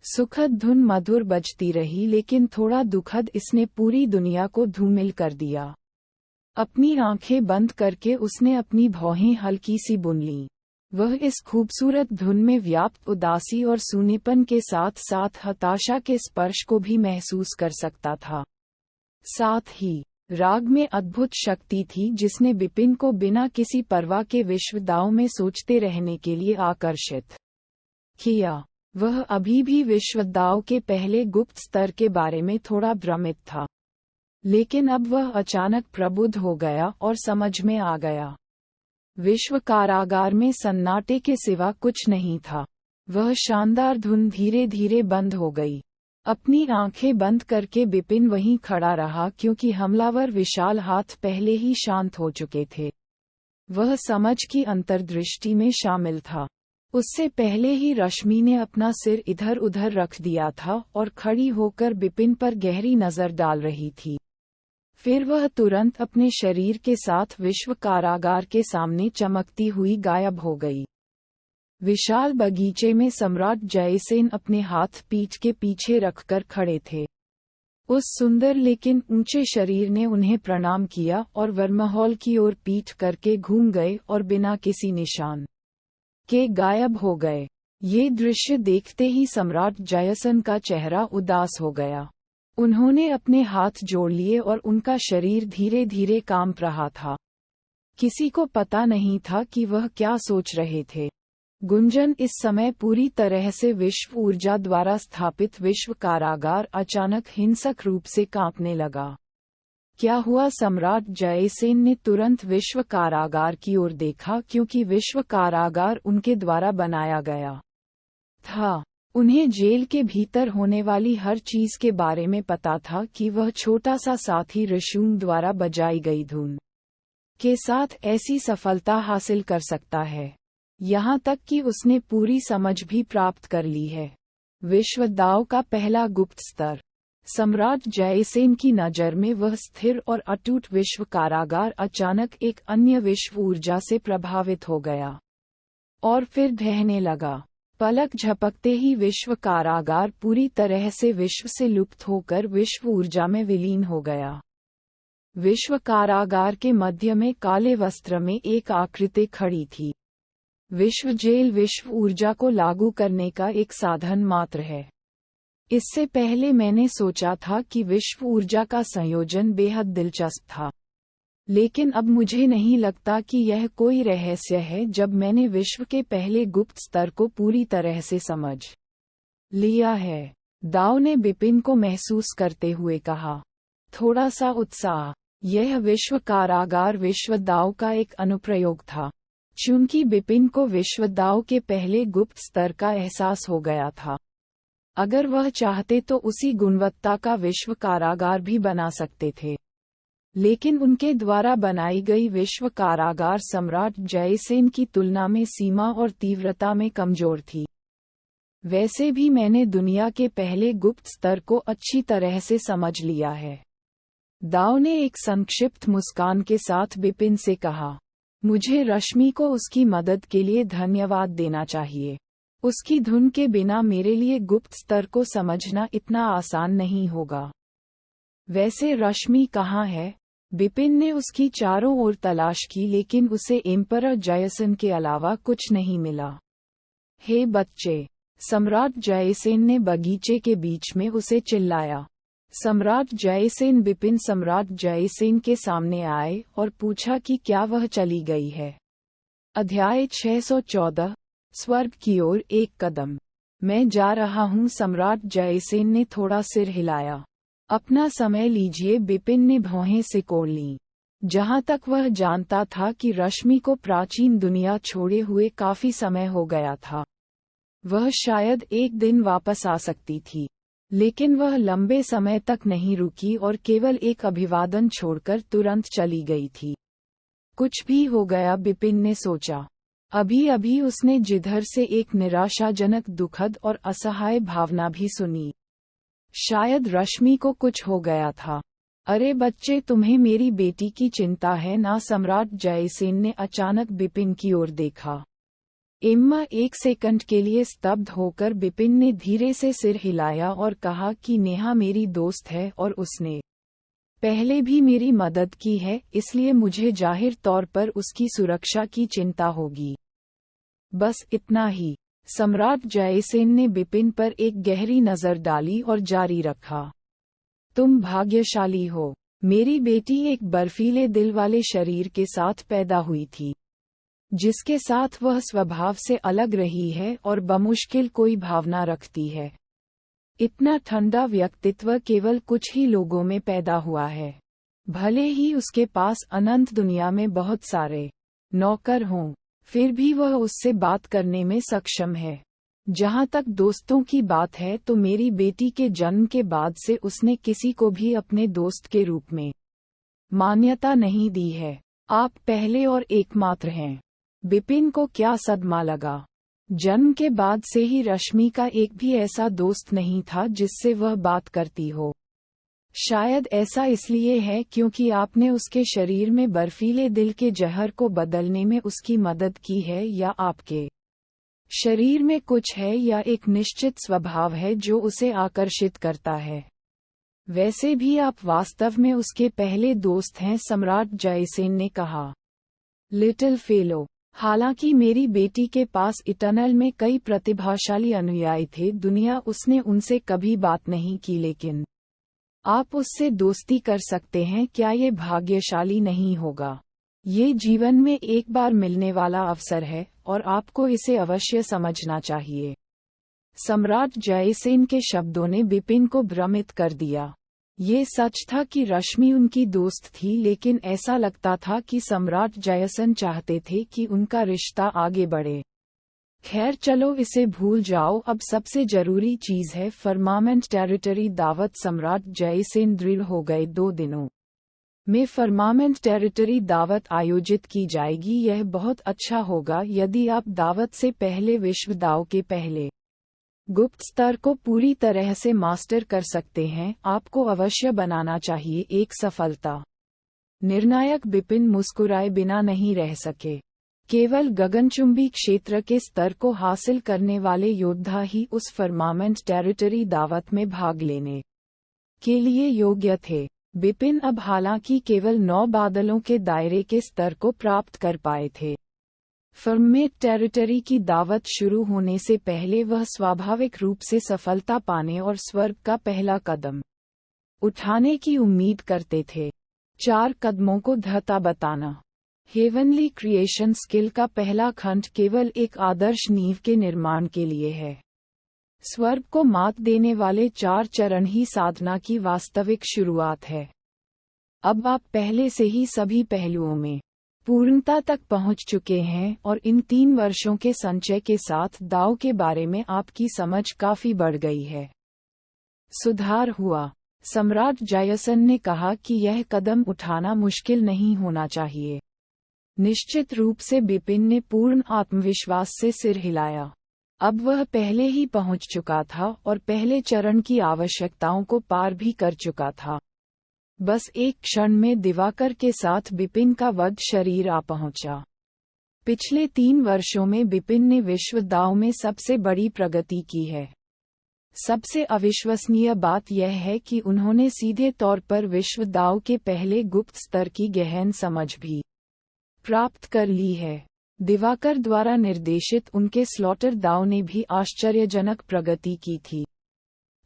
सुखद धुन मधुर बजती रही, लेकिन थोड़ा दुखद इसने पूरी दुनिया को धूमिल कर दिया। अपनी आंखें बंद करके उसने अपनी भौहें हल्की सी बुन लीं। वह इस खूबसूरत धुन में व्याप्त उदासी और सूनेपन के साथ साथ हताशा के स्पर्श को भी महसूस कर सकता था। साथ ही राग में अद्भुत शक्ति थी जिसने बिपिन को बिना किसी परवाह के विश्व दांव में सोचते रहने के लिए आकर्षित किया। वह अभी भी विश्व दांव के पहले गुप्त स्तर के बारे में थोड़ा भ्रमित था, लेकिन अब वह अचानक प्रबुद्ध हो गया और समझ में आ गया। विश्व कारागार में सन्नाटे के सिवा कुछ नहीं था। वह शानदार धुन धीरे धीरे बंद हो गई। अपनी आंखें बंद करके बिपिन वहीं खड़ा रहा, क्योंकि हमलावर विशाल हाथ पहले ही शांत हो चुके थे। वह समझ की अंतर्दृष्टि में शामिल था। उससे पहले ही रश्मि ने अपना सिर इधर उधर रख दिया था और खड़ी होकर बिपिन पर गहरी नजर डाल रही थी। फिर वह तुरंत अपने शरीर के साथ विश्व कारागार के सामने चमकती हुई गायब हो गई। विशाल बगीचे में सम्राट जयसेन अपने हाथ पीठ के पीछे रखकर खड़े थे। उस सुंदर लेकिन ऊंचे शरीर ने उन्हें प्रणाम किया और वर्महॉल की ओर पीठ करके घूम गए और बिना किसी निशान के गायब हो गए। ये दृश्य देखते ही सम्राट जयसेन का चेहरा उदास हो गया। उन्होंने अपने हाथ जोड़ लिए और उनका शरीर धीरे धीरे कांप रहा था। किसी को पता नहीं था कि वह क्या सोच रहे थे। गुंजन इस समय पूरी तरह से विश्व ऊर्जा द्वारा स्थापित विश्व कारागार अचानक हिंसक रूप से कांपने लगा। क्या हुआ? सम्राट जयसेन ने तुरंत विश्व कारागार की ओर देखा, क्योंकि विश्व कारागार उनके द्वारा बनाया गया था। उन्हें जेल के भीतर होने वाली हर चीज के बारे में पता था कि वह छोटा सा साथी ऋषुंग द्वारा बजाई गई धुन के साथ ऐसी सफलता हासिल कर सकता है। यहाँ तक कि उसने पूरी समझ भी प्राप्त कर ली है। विश्व दांव का पहला गुप्त स्तर। सम्राट जयसेन की नज़र में वह स्थिर और अटूट विश्व कारागार अचानक एक अन्य विश्व ऊर्जा से प्रभावित हो गया और फिर ढहने लगा। पलक झपकते ही विश्व कारागार पूरी तरह से विश्व से लुप्त होकर विश्व ऊर्जा में विलीन हो गया। विश्व कारागार के मध्य में काले वस्त्र में एक आकृति खड़ी थी। विश्व जेल विश्व ऊर्जा को लागू करने का एक साधन मात्र है। इससे पहले मैंने सोचा था कि विश्व ऊर्जा का संयोजन बेहद दिलचस्प था, लेकिन अब मुझे नहीं लगता कि यह कोई रहस्य है जब मैंने विश्व के पहले गुप्त स्तर को पूरी तरह से समझ लिया है। दाव ने बिपिन को महसूस करते हुए कहा, थोड़ा सा उत्साह। यह विश्व कारागार विश्व दाव का एक अनुप्रयोग था। चूंकि बिपिन को विश्व दाव के पहले गुप्त स्तर का एहसास हो गया था, अगर वह चाहते तो उसी गुणवत्ता का विश्व कारागार भी बना सकते थे, लेकिन उनके द्वारा बनाई गई विश्व कारागार सम्राट जयसेन की तुलना में सीमा और तीव्रता में कमजोर थी। वैसे भी मैंने दुनिया के पहले गुप्त स्तर को अच्छी तरह से समझ लिया है। दाव ने एक संक्षिप्त मुस्कान के साथ बिपिन से कहा, मुझे रश्मि को उसकी मदद के लिए धन्यवाद देना चाहिए। उसकी धुन के बिना मेरे लिए गुप्त स्तर को समझना इतना आसान नहीं होगा। वैसे रश्मि कहाँ है? बिपिन ने उसकी चारों ओर तलाश की, लेकिन उसे एम्परर जयसेन के अलावा कुछ नहीं मिला। हे बच्चे! सम्राट जयसेन ने बगीचे के बीच में उसे चिल्लाया। सम्राट जयसेन बिपिन सम्राट जयसेन के सामने आए और पूछा कि क्या वह चली गई है। अध्याय 614 स्वर्ग की ओर एक कदम। मैं जा रहा हूँ। सम्राट जयसेन ने थोड़ा सिर हिलाया। अपना समय लीजिए। बिपिन ने भौहें सिकोड़ लीं। जहाँ तक वह जानता था कि रश्मि को प्राचीन दुनिया छोड़े हुए काफी समय हो गया था। वह शायद एक दिन वापस आ सकती थी, लेकिन वह लंबे समय तक नहीं रुकी और केवल एक अभिवादन छोड़कर तुरंत चली गई थी। कुछ भी हो गया, बिपिन ने सोचा। अभी अभी उसने जिधर से एक निराशाजनक, दुखद और असहाय भावना भी सुनी। शायद रश्मि को कुछ हो गया था। अरे बच्चे, तुम्हें मेरी बेटी की चिंता है ना? सम्राट जयसेन ने अचानक बिपिन की ओर देखा। एम्मा एक सेकंड के लिए स्तब्ध होकर बिपिन ने धीरे से सिर हिलाया और कहा कि नेहा मेरी दोस्त है और उसने पहले भी मेरी मदद की है, इसलिए मुझे जाहिर तौर पर उसकी सुरक्षा की चिंता होगी। बस इतना ही। सम्राट जयसेन ने बिपिन पर एक गहरी नजर डाली और जारी रखा। तुम भाग्यशाली हो। मेरी बेटी एक बर्फीले दिल वाले शरीर के साथ पैदा हुई थी, जिसके साथ वह स्वभाव से अलग रही है और बमुश्किल कोई भावना रखती है। इतना ठंडा व्यक्तित्व केवल कुछ ही लोगों में पैदा हुआ है, भले ही उसके पास अनंत दुनिया में बहुत सारे नौकर हों, फिर भी वह उससे बात करने में सक्षम है। जहाँ तक दोस्तों की बात है तो मेरी बेटी के जन्म के बाद से उसने किसी को भी अपने दोस्त के रूप में मान्यता नहीं दी है। आप पहले और एकमात्र हैं। बिपिन को क्या सदमा लगा। जन्म के बाद से ही रश्मि का एक भी ऐसा दोस्त नहीं था जिससे वह बात करती हो। शायद ऐसा इसलिए है क्योंकि आपने उसके शरीर में बर्फीले दिल के जहर को बदलने में उसकी मदद की है, या आपके शरीर में कुछ है या एक निश्चित स्वभाव है जो उसे आकर्षित करता है। वैसे भी आप वास्तव में उसके पहले दोस्त हैं, सम्राट जयसेन ने कहा। लिटिल फेलो, हालांकि मेरी बेटी के पास इटर्नल में कई प्रतिभाशाली अनुयायी थे, दुनिया उसने उनसे कभी बात नहीं की, लेकिन आप उससे दोस्ती कर सकते हैं। क्या ये भाग्यशाली नहीं होगा? ये जीवन में एक बार मिलने वाला अवसर है और आपको इसे अवश्य समझना चाहिए। सम्राट जयसेन के शब्दों ने बिपिन को भ्रमित कर दिया। ये सच था कि रश्मि उनकी दोस्त थी, लेकिन ऐसा लगता था कि सम्राट जयसेन चाहते थे कि उनका रिश्ता आगे बढ़े। खैर चलो, इसे भूल जाओ। अब सबसे जरूरी चीज है फर्मामेंट टेरिटरी दावत। सम्राट जयसेन दृढ़ हो गए। 2 दिनों में फर्मामेंट टेरिटरी दावत आयोजित की जाएगी। यह बहुत अच्छा होगा यदि आप दावत से पहले विश्व दाव के पहले गुप्त स्तर को पूरी तरह से मास्टर कर सकते हैं। आपको अवश्य बनाना चाहिए एक सफलता निर्णायक। बिपिन मुस्कुराए बिना नहीं रह सके। केवल गगनचुंबी क्षेत्र के स्तर को हासिल करने वाले योद्धा ही उस फर्मामेंट टेरिटरी दावत में भाग लेने के लिए योग्य थे। बिपिन अब हालांकि केवल 9 बादलों के दायरे के स्तर को प्राप्त कर पाए थे। फर्मेट टेरिटरी की दावत शुरू होने से पहले वह स्वाभाविक रूप से सफलता पाने और स्वर्ग का पहला कदम उठाने की उम्मीद करते थे। 4 कदमों को धता बताना। हेवनली क्रिएशन स्किल का पहला खंड केवल एक आदर्श नींव के निर्माण के लिए है। स्वर्ग को मात देने वाले 4 चरण ही साधना की वास्तविक शुरुआत है। अब आप पहले से ही सभी पहलुओं में पूर्णता तक पहुंच चुके हैं और इन 3 वर्षों के संचय के साथ दाव के बारे में आपकी समझ काफी बढ़ गई है। सुधार हुआ। सम्राट जयसेन ने कहा कि यह कदम उठाना मुश्किल नहीं होना चाहिए। निश्चित रूप से। बिपिन ने पूर्ण आत्मविश्वास से सिर हिलाया। अब वह पहले ही पहुंच चुका था और पहले चरण की आवश्यकताओं को पार भी कर चुका था। बस एक क्षण में दिवाकर के साथ बिपिन का वध शरीर आ पहुंचा। पिछले 3 वर्षों में बिपिन ने विश्व दाव में सबसे बड़ी प्रगति की है। सबसे अविश्वसनीय बात यह है कि उन्होंने सीधे तौर पर विश्व दाव के पहले गुप्त स्तर की गहन समझ भी प्राप्त कर ली है। दिवाकर द्वारा निर्देशित उनके स्लॉटर दाव ने भी आश्चर्यजनक प्रगति की थी।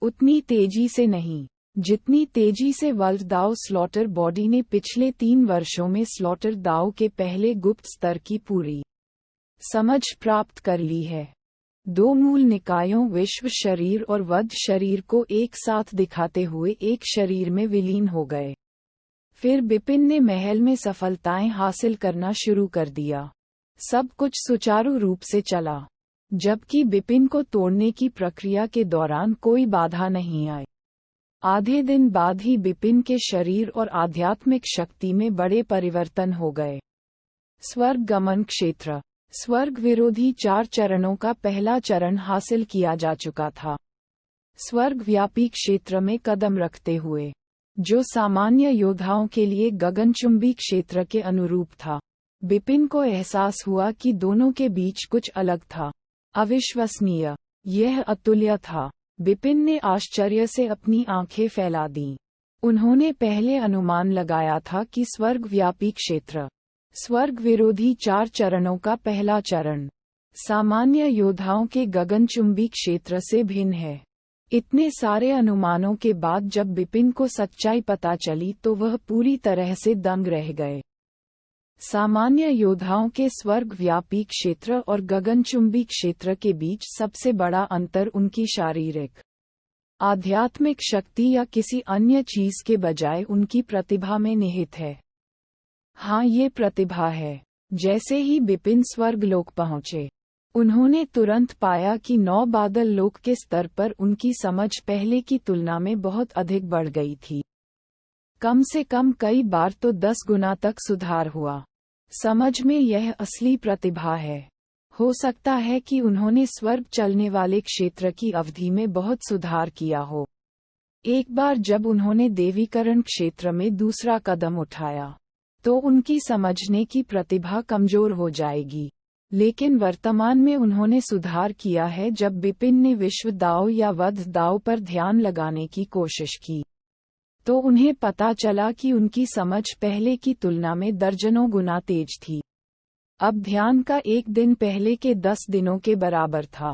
उतनी तेजी से नहीं जितनी तेजी से वर्ल्ड दाव स्लॉटर बॉडी ने पिछले 3 वर्षों में स्लॉटर दाव के पहले गुप्त स्तर की पूरी समझ प्राप्त कर ली है। 2 मूल निकायों विश्व शरीर और वध शरीर को एक साथ दिखाते हुए एक शरीर में विलीन हो गए। फिर बिपिन ने महल में सफलताएं हासिल करना शुरू कर दिया। सब कुछ सुचारू रूप से चला, जबकि बिपिन को तोड़ने की प्रक्रिया के दौरान कोई बाधा नहीं आई। आधे दिन बाद ही बिपिन के शरीर और आध्यात्मिक शक्ति में बड़े परिवर्तन हो गए। स्वर्ग गमन क्षेत्र। स्वर्ग विरोधी 4 चरणों का पहला चरण हासिल किया जा चुका था। स्वर्ग व्यापी क्षेत्र में कदम रखते हुए जो सामान्य योद्धाओं के लिए गगनचुंबी क्षेत्र के अनुरूप था। बिपिन को एहसास हुआ कि दोनों के बीच कुछ अलग था, अविश्वसनीय, यह अतुल्य था। बिपिन ने आश्चर्य से अपनी आंखें फैला दीं। उन्होंने पहले अनुमान लगाया था कि स्वर्गव्यापी क्षेत्र, स्वर्ग विरोधी 4 चरणों का पहला चरण, सामान्य योद्धाओं के गगनचुंबी क्षेत्र से भिन्न है। इतने सारे अनुमानों के बाद जब बिपिन को सच्चाई पता चली तो वह पूरी तरह से दंग रह गए। सामान्य योद्धाओं के स्वर्गव्यापी क्षेत्र और गगनचुंबी क्षेत्र के बीच सबसे बड़ा अंतर उनकी शारीरिक, आध्यात्मिक शक्ति या किसी अन्य चीज के बजाय उनकी प्रतिभा में निहित है। हाँ, ये प्रतिभा है। जैसे ही बिपिन स्वर्गलोक पहुंचे, उन्होंने तुरंत पाया कि 9 बादल लोक के स्तर पर उनकी समझ पहले की तुलना में बहुत अधिक बढ़ गई थी। कम से कम कई बार तो 10 गुना तक सुधार हुआ। समझ में यह असली प्रतिभा है। हो सकता है कि उन्होंने स्वर्ग चलने वाले क्षेत्र की अवधि में बहुत सुधार किया हो। एक बार जब उन्होंने देवीकरण क्षेत्र में दूसरा कदम उठाया, तो उनकी समझने की प्रतिभा कमजोर हो जाएगी। लेकिन वर्तमान में उन्होंने सुधार किया है। जब बिपिन ने विश्व दाव या वध दाव पर ध्यान लगाने की कोशिश की, तो उन्हें पता चला कि उनकी समझ पहले की तुलना में दर्जनों गुना तेज थी। अब ध्यान का एक दिन पहले के 10 दिनों के बराबर था।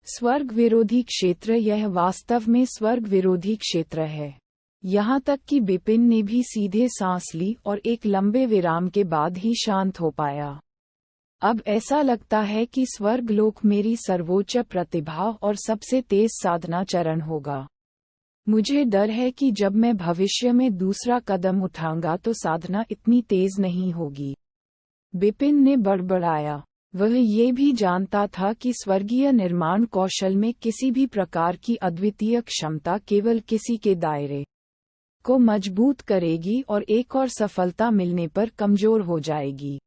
स्वर्ग विरोधी क्षेत्र, यह वास्तव में स्वर्ग विरोधी क्षेत्र है। यहाँ तक कि बिपिन ने भी सीधे सांस ली और एक लंबे विराम के बाद ही शांत हो पाया। अब ऐसा लगता है कि स्वर्गलोक मेरी सर्वोच्च प्रतिभा और सबसे तेज साधना चरण होगा। मुझे डर है कि जब मैं भविष्य में दूसरा कदम उठाऊंगा तो साधना इतनी तेज नहीं होगी। बिपिन ने बड़बड़ाया। वह ये भी जानता था कि स्वर्गीय निर्माण कौशल में किसी भी प्रकार की अद्वितीय क्षमता केवल किसी के दायरे को मजबूत करेगी और एक और सफलता मिलने पर कमजोर हो जाएगी।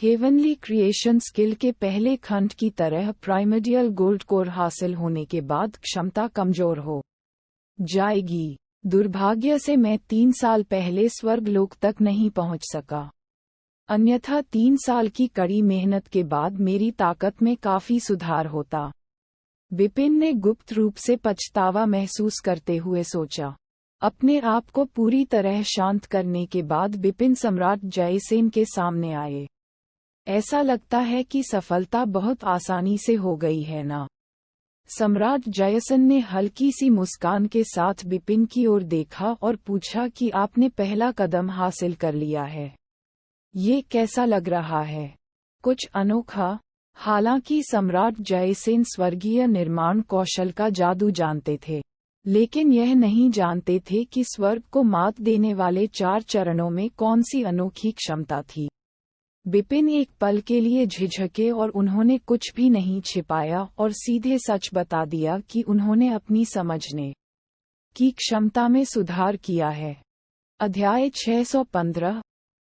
हेवनली क्रिएशन स्किल के पहले खंड की तरह प्राइमर्डियल गोल्ड कोर हासिल होने के बाद क्षमता कमजोर हो जाएगी। दुर्भाग्य से मैं 3 साल पहले स्वर्गलोक तक नहीं पहुंच सका। अन्यथा 3 साल की कड़ी मेहनत के बाद मेरी ताकत में काफी सुधार होता। बिपिन ने गुप्त रूप से पछतावा महसूस करते हुए सोचा। अपने आप को पूरी तरह शांत करने के बाद बिपिन सम्राट जयसेन के सामने आए। ऐसा लगता है कि सफलता बहुत आसानी से हो गई है ना? सम्राट जयसेन ने हल्की सी मुस्कान के साथ बिपिन की ओर देखा और पूछा कि आपने पहला कदम हासिल कर लिया है। ये कैसा लग रहा है? कुछ अनोखा। हालांकि सम्राट जयसेन स्वर्गीय निर्माण कौशल का जादू जानते थे, लेकिन यह नहीं जानते थे कि स्वर्ग को मात देने वाले 4 चरणों में कौन सी अनोखी क्षमता थी। बिपिन एक पल के लिए झिझके और उन्होंने कुछ भी नहीं छिपाया और सीधे सच बता दिया कि उन्होंने अपनी समझने की क्षमता में सुधार किया है। अध्याय 615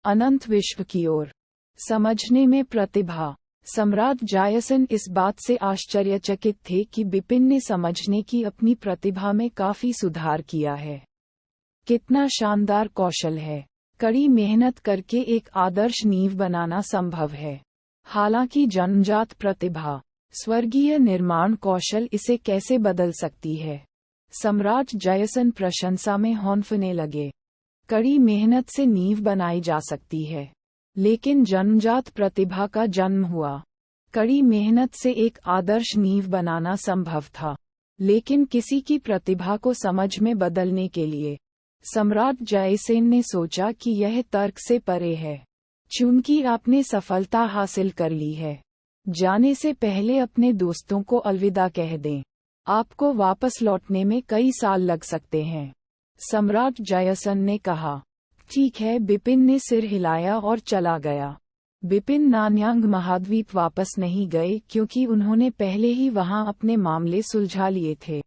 अनंत विश्व की ओर। समझने में प्रतिभा। सम्राट जयसेन इस बात से आश्चर्यचकित थे कि बिपिन ने समझने की अपनी प्रतिभा में काफी सुधार किया है। कितना शानदार कौशल है। कड़ी मेहनत करके एक आदर्श नींव बनाना संभव है। हालांकि जन्मजात प्रतिभा, स्वर्गीय निर्माण कौशल इसे कैसे बदल सकती है? सम्राट जयसेन प्रशंसा में हौंफने लगे। कड़ी मेहनत से नींव बनाई जा सकती है, लेकिन जन्मजात प्रतिभा का जन्म हुआ। कड़ी मेहनत से एक आदर्श नींव बनाना संभव था, लेकिन किसी की प्रतिभा को समझ में बदलने के लिए सम्राट जयसेन ने सोचा कि यह तर्क से परे है। चूंकि आपने सफलता हासिल कर ली है, जाने से पहले अपने दोस्तों को अलविदा कह दें। आपको वापस लौटने में कई साल लग सकते हैं। सम्राट जयसेन ने कहा। ठीक है। बिपिन ने सिर हिलाया और चला गया। बिपिन नान्यांग महाद्वीप वापस नहीं गए क्योंकि उन्होंने पहले ही वहां अपने मामले सुलझा लिए थे।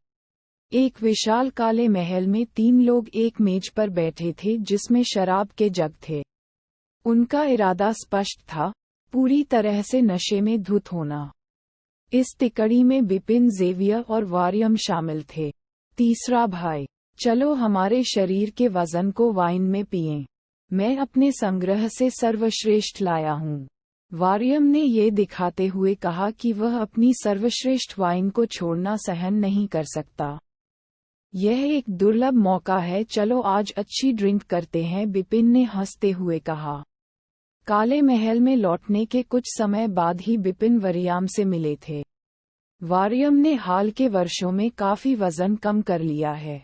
एक विशाल काले महल में 3 लोग एक मेज पर बैठे थे जिसमें शराब के जग थे। उनका इरादा स्पष्ट था, पूरी तरह से नशे में धुत होना। इस तिकड़ी में बिपिन, जेवियर और वारियम शामिल थे। तीसरा भाई चलो हमारे शरीर के वजन को वाइन में पिएं। मैं अपने संग्रह से सर्वश्रेष्ठ लाया हूँ। वारियम ने ये दिखाते हुए कहा कि वह अपनी सर्वश्रेष्ठ वाइन को छोड़ना सहन नहीं कर सकता। यह एक दुर्लभ मौका है, चलो आज अच्छी ड्रिंक करते हैं, बिपिन ने हंसते हुए कहा। काले महल में लौटने के कुछ समय बाद ही बिपिन वारियम से मिले थे। वारियम ने हाल के वर्षों में काफी वजन कम कर लिया है।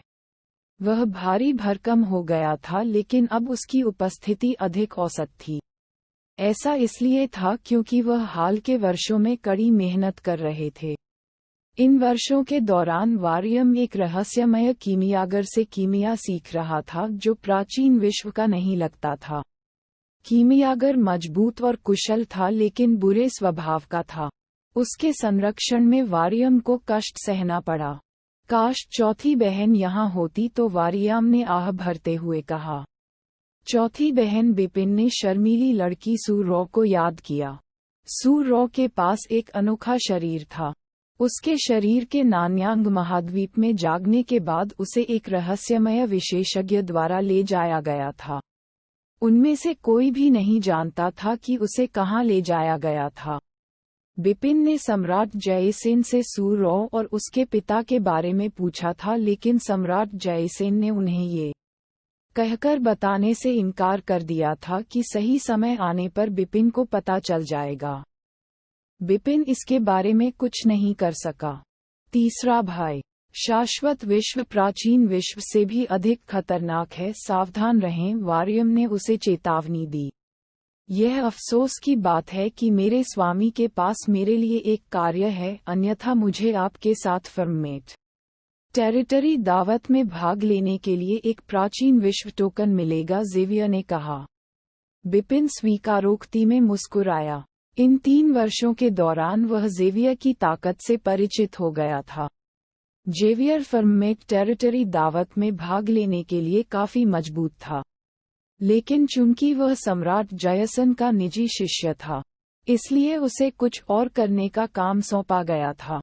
वह भारी भरकम हो गया था, लेकिन अब उसकी उपस्थिति अधिक औसत थी। ऐसा इसलिए था क्योंकि वह हाल के वर्षों में कड़ी मेहनत कर रहे थे। इन वर्षों के दौरान वारियम एक रहस्यमय कीमियागर से कीमिया सीख रहा था जो प्राचीन विश्व का नहीं लगता था। कीमियागर मजबूत और कुशल था, लेकिन बुरे स्वभाव का था। उसके संरक्षण में वारियम को कष्ट सहना पड़ा। काश चौथी बहन यहाँ होती तो, वारियम ने आह भरते हुए कहा। चौथी बहन, बिपिन ने शर्मीली लड़की सू रॉ को याद किया। सू रॉ के पास एक अनोखा शरीर था। उसके शरीर के नान्यांग महाद्वीप में जागने के बाद उसे एक रहस्यमय विशेषज्ञ द्वारा ले जाया गया था। उनमें से कोई भी नहीं जानता था कि उसे कहाँ ले जाया गया था। बिपिन ने सम्राट जयसेन से सू रॉ और उसके पिता के बारे में पूछा था, लेकिन सम्राट जयसेन ने उन्हें ये कहकर बताने से इनकार कर दिया था कि सही समय आने पर बिपिन को पता चल जाएगा। बिपिन इसके बारे में कुछ नहीं कर सका। तीसरा भय, शाश्वत विश्व प्राचीन विश्व से भी अधिक खतरनाक है, सावधान रहें, वारियम ने उसे चेतावनी दी। यह अफसोस की बात है कि मेरे स्वामी के पास मेरे लिए एक कार्य है, अन्यथा मुझे आपके साथ फर्मेट टेरिटरी दावत में भाग लेने के लिए एक प्राचीन विश्व टोकन मिलेगा, ज़ेवियर ने कहा। बिपिन स्वीकारोक्ति में मुस्कुराया। इन 3 वर्षों के दौरान वह ज़ेवियर की ताकत से परिचित हो गया था। ज़ेवियर फर्मेट टेरिटरी दावत में भाग लेने के लिए काफी मजबूत था, लेकिन चूंकि वह सम्राट जयसन का निजी शिष्य था, इसलिए उसे कुछ और करने का काम सौंपा गया था।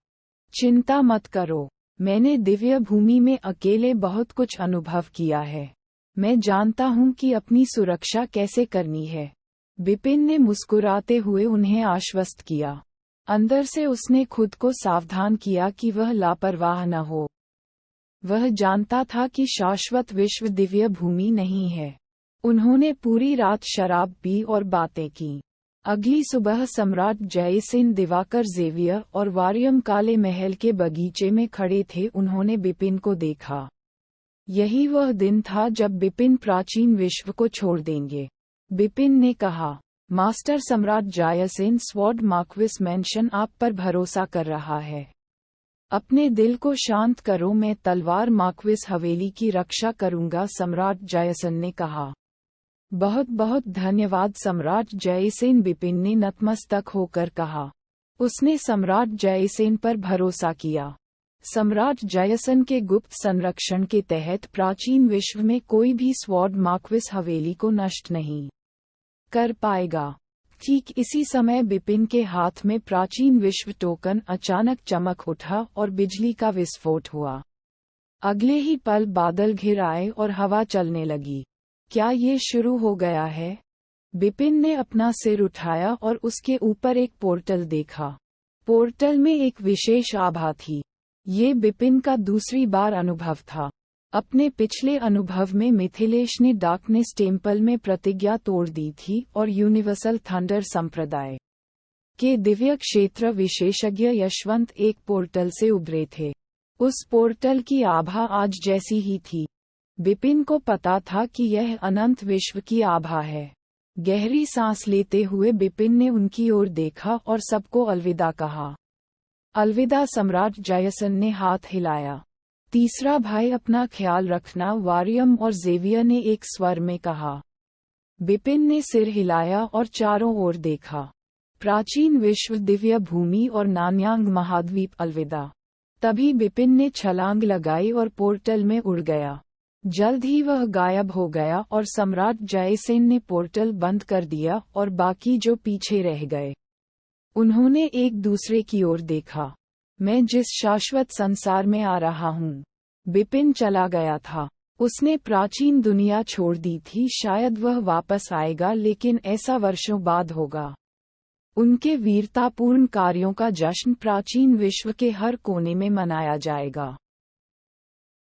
चिंता मत करो, मैंने दिव्य भूमि में अकेले बहुत कुछ अनुभव किया है। मैं जानता हूं कि अपनी सुरक्षा कैसे करनी है। बिपिन ने मुस्कुराते हुए उन्हें आश्वस्त किया। अंदर से उसने खुद को सावधान किया कि वह लापरवाह न हो। वह जानता था कि शाश्वत विश्व दिव्य भूमि नहीं है। उन्होंने पूरी रात शराब पी और बातें की। अगली सुबह सम्राट जयसेन, दिवाकर, ज़ेवियर और वारियम काले महल के बगीचे में खड़े थे। उन्होंने बिपिन को देखा। यही वह दिन था जब बिपिन प्राचीन विश्व को छोड़ देंगे। बिपिन ने कहा, मास्टर सम्राट जयसेन, स्वॉर्ड मार्क्विस मेंशन आप पर भरोसा कर रहा है। अपने दिल को शांत करो, मैं तलवार मार्क्विस हवेली की रक्षा करूंगा, सम्राट जयसेन ने कहा। बहुत बहुत धन्यवाद सम्राट जयसेन, बिपिन ने नतमस्तक होकर कहा। उसने सम्राट जयसेन पर भरोसा किया। सम्राट जयसेन के गुप्त संरक्षण के तहत प्राचीन विश्व में कोई भी स्वॉर्ड मार्क्विस हवेली को नष्ट नहीं कर पाएगा। ठीक इसी समय बिपिन के हाथ में प्राचीन विश्व टोकन अचानक चमक उठा और बिजली का विस्फोट हुआ। अगले ही पल बादल घिर आए और हवा चलने लगी। क्या ये शुरू हो गया है? बिपिन ने अपना सिर उठाया और उसके ऊपर एक पोर्टल देखा। पोर्टल में एक विशेष आभा थी। ये बिपिन का दूसरी बार अनुभव था। अपने पिछले अनुभव में मिथिलेश ने डार्कनेस टेम्पल में प्रतिज्ञा तोड़ दी थी और यूनिवर्सल थंडर संप्रदाय के दिव्य क्षेत्र विशेषज्ञ यशवंत एक पोर्टल से उभरे थे। उस पोर्टल की आभा आज जैसी ही थी। बिपिन को पता था कि यह अनंत विश्व की आभा है। गहरी सांस लेते हुए बिपिन ने उनकी ओर देखा और सबको अलविदा कहा। अलविदा सम्राट जयसेन ने हाथ हिलाया। तीसरा भाई, अपना ख्याल रखना, वारियम और ज़ेवियर ने एक स्वर में कहा। बिपिन ने सिर हिलाया और चारों ओर देखा। प्राचीन विश्व, दिव्य भूमि और नान्यांग महाद्वीप, अलविदा। तभी बिपिन ने छलांग लगाई और पोर्टल में उड़ गया। जल्द ही वह गायब हो गया और सम्राट जयसेन ने पोर्टल बंद कर दिया और बाकी जो पीछे रह गए, उन्होंने एक दूसरे की ओर देखा। मैं जिस शाश्वत संसार में आ रहा हूँ, बिपिन चला गया था। उसने प्राचीन दुनिया छोड़ दी थी, शायद वह वापस आएगा, लेकिन ऐसा वर्षों बाद होगा। उनके वीरतापूर्ण कार्यों का जश्न प्राचीन विश्व के हर कोने में मनाया जाएगा।